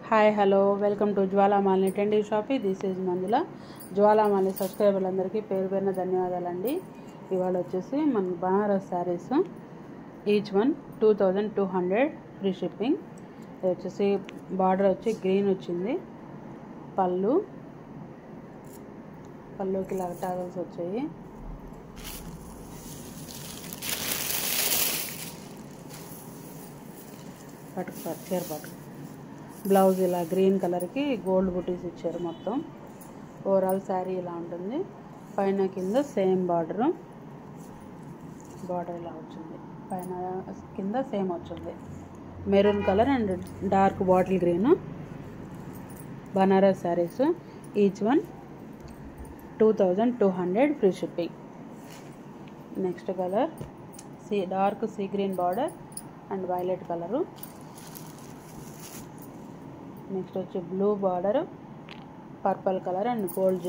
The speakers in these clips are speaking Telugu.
Hi hello welcome to Jwalamalini trendy shoppy. This is Manjula. Jwalamalini సబ్స్క్రైబర్లందరికీ పేరు పేరున ధన్యవాదాలండి. ఇవాళ వచ్చేసి మన Banaras saris each one 2200 free shipping. ఇది వచ్చేసి బార్డర్ వచ్చి గ్రీన్ వచ్చింది. పళ్ళుకి ఇలా టాగల్స్ వచ్చాయి. చీర పట్టు బ్లౌజ్ ఇలా గ్రీన్ కలర్కి గోల్డ్ బుటీస్ ఇచ్చారు. మొత్తం ఓవరాల్ శారీ ఇలా ఉంటుంది. పైన కింద సేమ్ బార్డర్ ఇలా వచ్చింది. పైన కింద సేమ్ వచ్చింది. Maroon colour and dark bottle green Banaras saris each one 2200 free shipping. Next colour dark sea green border and violet colour. Next వచ్చి blue border, purple colour and gold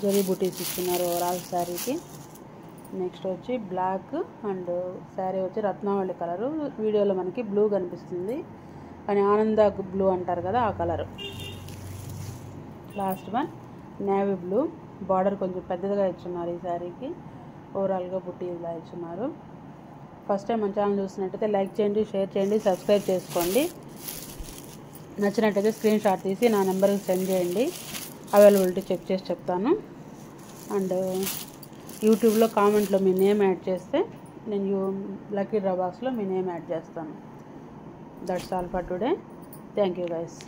zari బుటీస్ ఇస్తున్నారు ఓవరాల్ శారీకి. నెక్స్ట్ వచ్చి బ్లాక్ అండ్ శారీ వచ్చి రత్నావళి కలరు. వీడియోలో మనకి బ్లూ కనిపిస్తుంది కానీ ఆనంద బ్లూ అంటారు కదా, ఆ colour. Last one navy blue. Border కొంచెం పెద్దదిగా ఇచ్చున్నారు ఈ శారీకి. ఓవరాల్గా బుట్టి ఇలా ఇచ్చున్నారు. ఫస్ట్ టైం మన ఛానల్ చూసినట్టయితే లైక్ చేయండి, షేర్ చేయండి, సబ్స్క్రైబ్ చేసుకోండి. నచ్చినట్టయితే స్క్రీన్ షాట్ తీసి నా నెంబర్కి సెండ్ చేయండి. అవైలబిలిటీ చెక్ చేసి చెప్తాను. అండ్ యూట్యూబ్లో కామెంట్లో మీ నేమ్ యాడ్ చేస్తే నేను లక్కీ డ్రా బాక్స్లో మీ నేమ్ యాడ్ చేస్తాను. That's all for today. Thank you guys.